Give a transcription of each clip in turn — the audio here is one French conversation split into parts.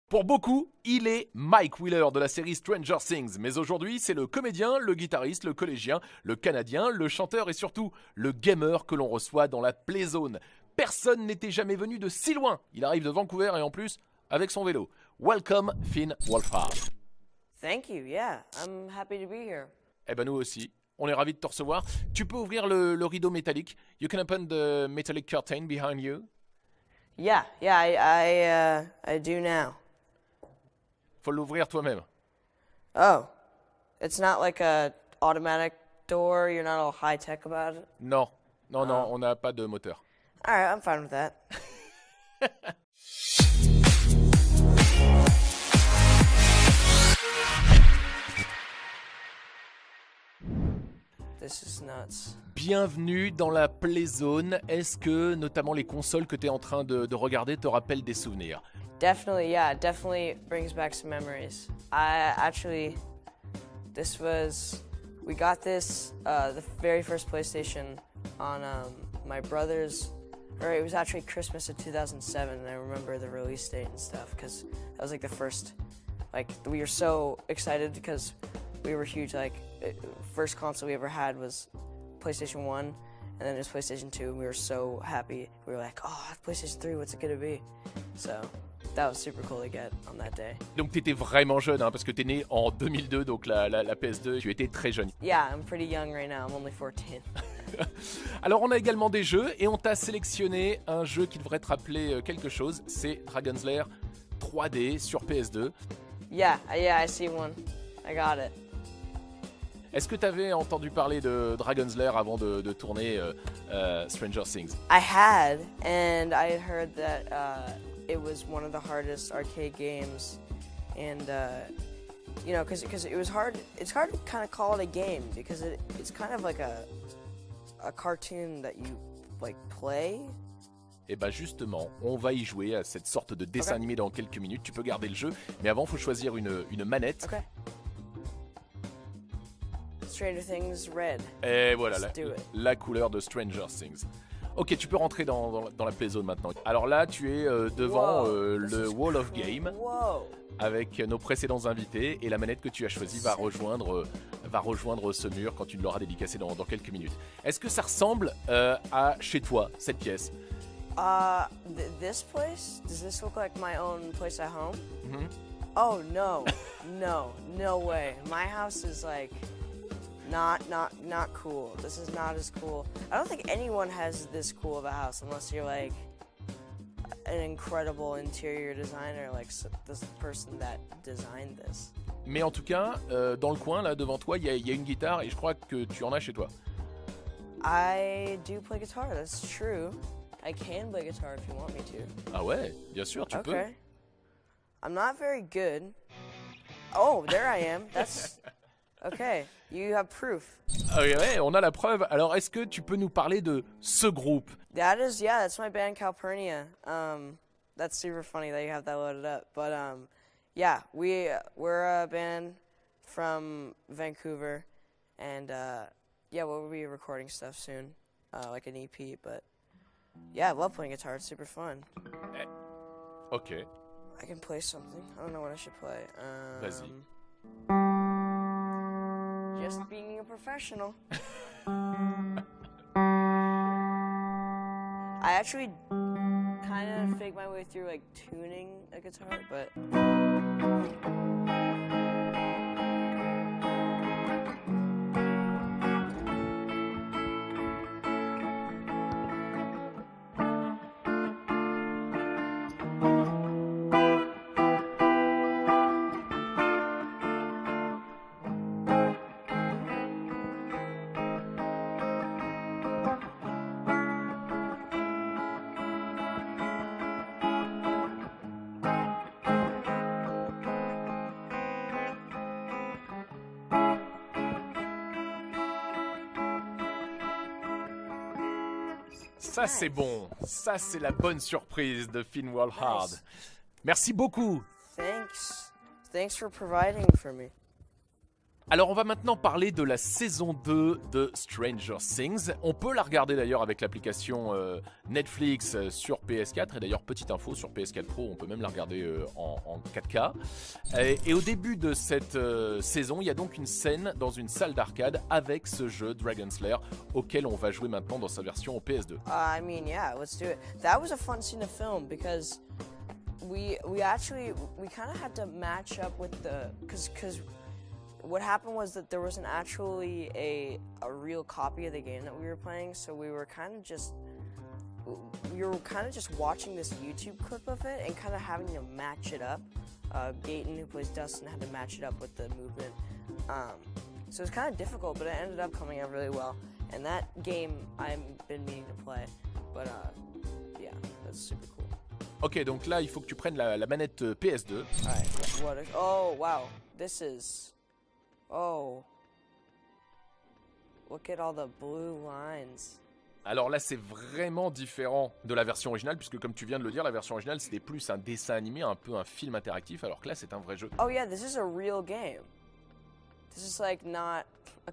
Pour beaucoup, il est Mike Wheeler de la série Stranger Things, mais aujourd'hui c'est le comédien, le guitariste, le collégien, le canadien, le chanteur et surtout le gamer que l'on reçoit dans la Playzone. Personne n'était jamais venu de si loin. Il arrive de Vancouver et en plus avec son vélo. Welcome Finn Wolfhard. Thank you, yeah. I'm happy to be here. Eh ben nous aussi, on est ravis de te recevoir. Tu peux ouvrir le rideau métallique. You can open the metallic curtain behind you. Yeah, I do now. Faut l'ouvrir toi-même. Oh, it's not like a automatic door. You're not all high tech about it. Non, on n'a pas de moteur. All right, I'm fine with that. This is nuts. Bienvenue dans la Playzone. Est-ce que notamment les consoles que tu es en train de regarder te rappellent des souvenirs? Definitely, yeah, it definitely brings back some memories. We got this, the very first PlayStation on my brother's, or it was actually Christmas of 2007, and I remember the release date and stuff, because that was like the first, like, we were so excited because we were huge, like, first console we ever had was PlayStation 1, and then it was PlayStation 2, and we were so happy. We were like, oh, PlayStation 3, what's it gonna be? So that was super cool to get on that day. Donc tu étais vraiment jeune, hein, parce que tu es né en 2002, donc la PS2, tu étais très jeune. Yeah, I'm pretty young right now. I'm only 14. Alors on a également des jeux, et on t'a sélectionné un jeu qui devrait te rappeler quelque chose, c'est Dragon's Lair 3D sur PS2. Yeah, I see one. I got it. Est-ce que tu avais entendu parler de Dragon's Lair avant de tourner Stranger Things? I had, and I had heard that it was one of the hardest arcade games, and you know, because it was hard. It's hard to kind of call it a game because it's kind of like a cartoon that you like play. Et bah justement, on va y jouer à cette sorte de dessin animé dans quelques minutes. Tu peux garder le jeu, mais avant, il faut choisir une manette. Okay. Stranger Things Red. Et voilà, Let's do it. la couleur de Stranger Things. Ok, tu peux rentrer dans la Playzone maintenant. Alors là, tu es devant le Wall of Game Whoa. avec nos précédents invités et la manette que tu as choisie va rejoindre ce mur quand tu l'auras dédicacé dans quelques minutes. Est-ce que ça ressemble à chez toi, cette pièce? This place? Does this look like my own place at home? Mhm. Oh no, no way. My house is like not cool. This is not as cool. I don't think anyone has this cool of a house unless you're like an incredible interior designer, like this person that designed this. Mais en tout cas, dans le coin, là, devant toi, il y a une guitare et je crois que tu en as chez toi. I do play guitar, that's true. I can play guitar if you want me to. Ah ouais, bien sûr, tu peux. Okay. I'm not very good. Oh, there I am. That's okay. You have proof. Ah ouais, on a la preuve. Alors, est-ce que tu peux nous parler de ce groupe? That's my band Calpurnia. That's super funny that you have that loaded up. But yeah, we're a band from Vancouver, and yeah, we'll be recording stuff soon, like an EP. But yeah, I love playing guitar. It's super fun. Ok, I can play something. I don't know what I should play. vas-y. Just being a professional. I actually kind of fake my way through like tuning a guitar, but Ça, c'est bon. Ça, c'est la bonne surprise de Finn Wolfhard. Nice. Merci beaucoup. thanks for providing for me. Alors on va maintenant parler de la saison 2 de Stranger Things. On peut la regarder d'ailleurs avec l'application Netflix sur PS4. Et d'ailleurs, petite info, sur PS4 Pro, on peut même la regarder en 4K. Et au début de cette saison, il y a donc une scène dans une salle d'arcade avec ce jeu Dragon Slayer auquel on va jouer maintenant dans sa version au PS2. I mean, yeah, let's do it. That was a fun scene to film because we kind of had to match up with the because what happened was that there wasn't actually a real copy of the game that we were playing, so we were kind of just watching this YouTube clip of it and kind of having to match it up. Gayton, who plays Dustin, had to match it up with the movement. So it was kind of difficult, but it ended up coming out really well. And that game I've been meaning to play, but yeah, that's super cool. Ok, donc là, il faut que tu prennes la manette PS2. Alright, oh wow, this is... Oh. Look at all the blue lines. Alors là, c'est vraiment différent de la version originale, puisque comme tu viens de le dire, la version originale, c'était plus un dessin animé, un peu un film interactif, alors que là, c'est un vrai jeu. Oh yeah, this is a real game. This is like not a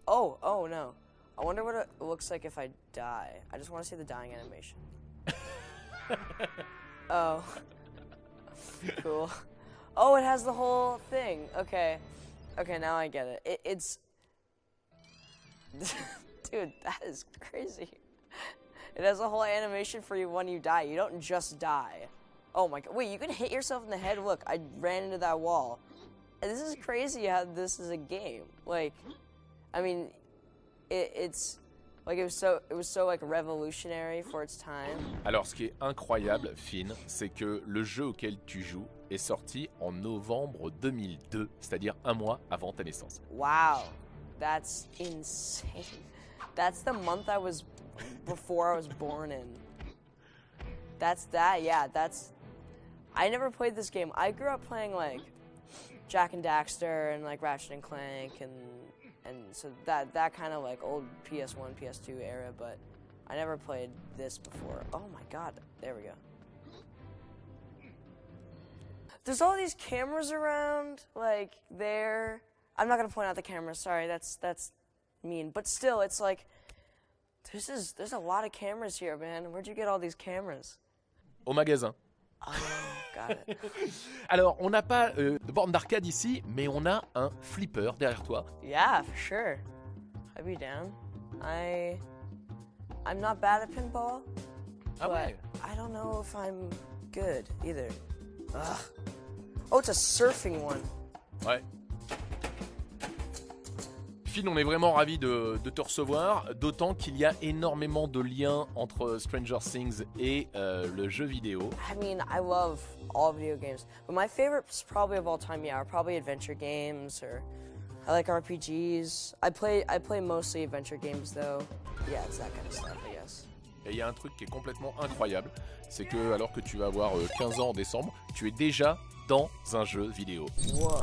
Oh no. I wonder what it looks like if I die. I just want to see the dying animation. Oh. Cool. Oh, it has the whole thing. Okay. Okay, now I get it. It's... Dude, that is crazy. It has a whole animation for you when you die. You don't just die. Oh my god. Wait, you can hit yourself in the head. Look, I ran into that wall. And this is crazy how this is a game. Like, I mean, it's... Like, it was so like revolutionary for its time. Alors, ce qui est incroyable, Finn, c'est que le jeu auquel tu joues est sorti en novembre 2002, c'est-à-dire un mois avant ta naissance. Wow, that's insane. That's the month before I was born in. I never played this game. I grew up playing like Jak and Daxter and like Ratchet and Clank and so that kind of like old PS1, PS2 era, but I never played this before. Oh my god, there we go. There's all these cameras around, like, there. I'm not gonna point out the cameras, sorry, that's mean. But still, it's like, there's a lot of cameras here, man. Where'd you get all these cameras? Au magasin. Oh, got it. Alors, on n'a pas de borne d'arcade ici, mais on a un flipper derrière toi. Yeah, for sure. I'd be down. I'm not bad at pinball, Ah ouais. I don't know if I'm good either. Ugh. Oh, it's a surfing one. Ouais. Finn, on est vraiment ravis de te recevoir, d'autant qu'il y a énormément de liens entre Stranger Things et le jeu vidéo. I mean, I love all video games, but my favorites probably of all time, are probably adventure games, or I like RPGs. I play mostly adventure games though. Yeah, it's that kind of stuff, I guess. Et il y a un truc qui est complètement incroyable, c'est que alors que tu vas avoir 15 ans en décembre, tu es déjà dans un jeu vidéo. Whoa.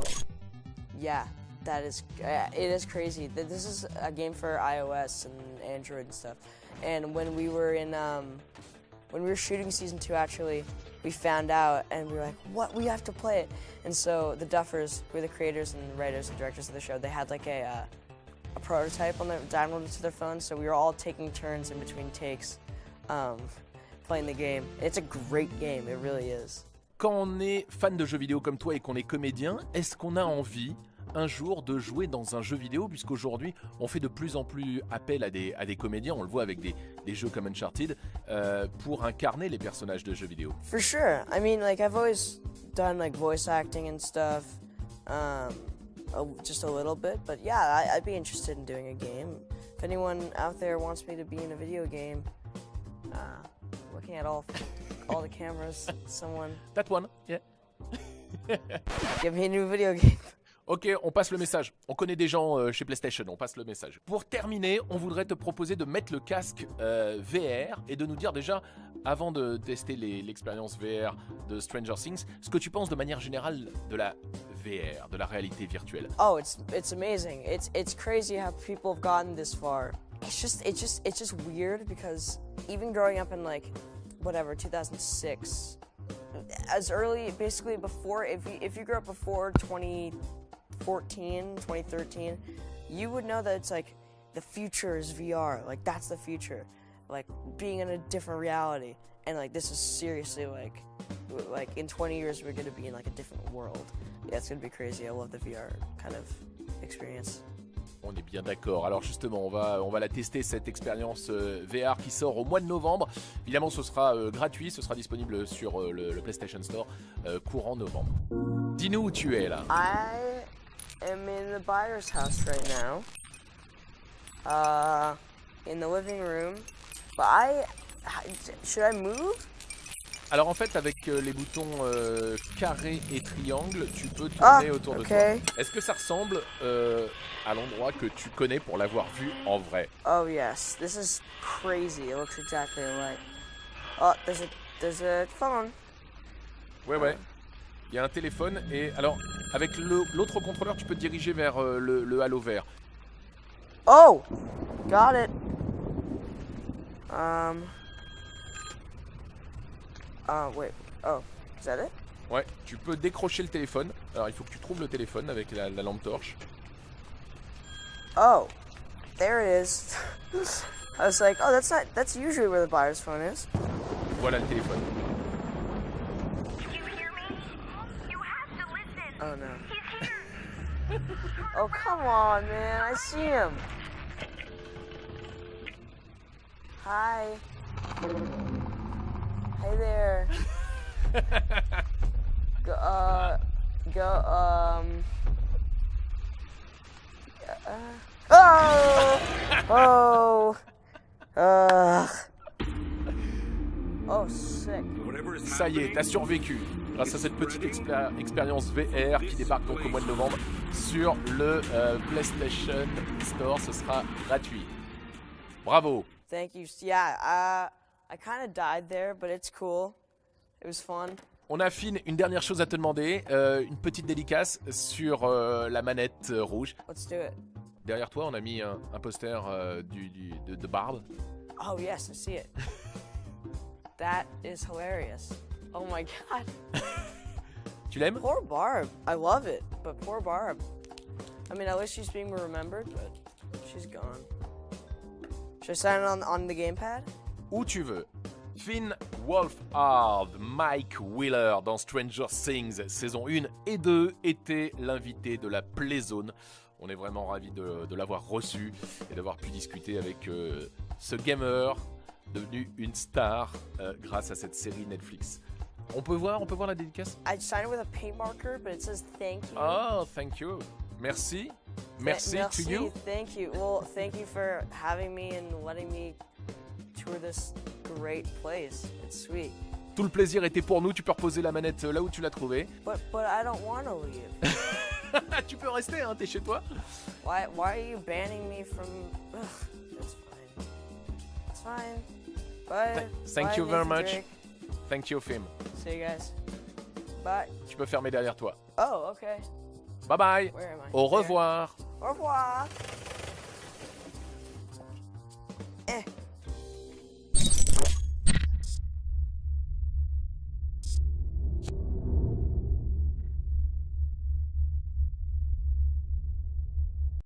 Yeah. It is crazy. This is a game for iOS and Android and stuff. And when we were shooting season 2, actually, we found out and we were like, what? We have to play it. And so the Duffers, who are the creators and writers and directors of the show, they had like a prototype on their downloaded to their phone. So we were all taking turns in between takes, playing the game. It's a great game. It really is. Quand on est fan de jeux vidéo comme toi et qu'on est comédien, est-ce qu'on a envie un jour de jouer dans un jeu vidéo, puisqu'aujourd'hui on fait de plus en plus appel à des comédiens, on le voit avec des jeux comme Uncharted, pour incarner les personnages de jeux vidéo? For sure. I mean, like, I've always done like voice acting and stuff, just a little bit, but yeah, I'd be interested in doing a game. If anyone out there wants me to be in a video game, looking at all the cameras, someone... That one, yeah. Give me a new video game. Ok, on passe le message. On connaît des gens chez PlayStation, on passe le message. Pour terminer, on voudrait te proposer de mettre le casque VR et de nous dire déjà, avant de tester l'expérience VR de Stranger Things, ce que tu penses de manière générale de la VR, de la réalité virtuelle. Oh, it's amazing. It's crazy how people have gotten this far. It's just weird because even growing up in like whatever 2006, as early basically before, if you grew up before 2010, 2013, you would know that it's like the future is VR. Like that's the future. Like being in a different reality. And like this is seriously like in 20 years we're gonna be in like a different world. Yeah, it's gonna be crazy. I love the VR kind of experience. On est bien d'accord. Alors justement, on va la tester cette expérience VR qui sort au mois de novembre. Évidemment, ce sera gratuit, ce sera disponible sur le PlayStation Store courant novembre. Dis-nous où tu es là. I am in the buyer's house right now. In the living room. But should I move? Alors en fait, avec les boutons carré et triangle, tu peux tourner autour de toi. Est-ce que ça ressemble à l'endroit que tu connais pour l'avoir vu en vrai? Oh yes, this is crazy. It looks exactly alike. Oh, there's a phone. Ouais. Il y a un téléphone et alors avec l'autre contrôleur, tu peux te diriger vers le halo vert. Oh, got it. Wait. Oh, is that it? Ouais, tu peux décrocher le téléphone. Alors il faut que tu trouves le téléphone avec la lampe torche. Oh, there it is. I was like, oh, that's usually where the buyer's phone is. Voilà le téléphone. Can you hear me? You have to listen. Oh no. He's here. Oh, come on, man. I see him. Hi. Hey there. Oh, sick. Ça y est, t'as survécu grâce à cette petite expérience VR qui débarque donc au mois de novembre sur le PlayStation Store. Ce sera gratuit. Bravo. Thank you. Yeah, I kind of died there, but it's cool. It was fun. On a Finn, une dernière chose à te demander, une petite dédicace sur la manette rouge. Let's do it. Derrière toi, on a mis un poster de Barb. Oh yes, I see it. That is hilarious. Oh my god. Tu l'aimes? Poor Barb. I love it, but poor Barb. I mean, at least she's being remembered, but she's gone. Should I sign it on the gamepad? Où tu veux. Finn Wolfhard, Mike Wheeler dans Stranger Things saison 1 et 2 était l'invité de la Playzone. On est vraiment ravis de l'avoir reçu et d'avoir pu discuter avec ce gamer devenu une star grâce à cette série Netflix. On peut voir la dédicace? I signed it with a paint marker, but it says thank you. Oh, thank you. Merci. Merci to you. Thank you. Well, thank you for having me and letting me tour this great place. It's sweet. Tout le plaisir était pour nous. Tu peux reposer la manette là où tu l'as trouvée. But I don't want to leave. Tu peux rester, hein, t'es chez toi. Why are you banning me from... Ugh, it's fine. It's fine. Bye. Thank you Bye, very Nathan much. Drake. Thank you, Finn. See you guys. Bye. Tu peux fermer derrière toi. Oh, okay. Bye bye. Where am I? Au revoir. Au revoir.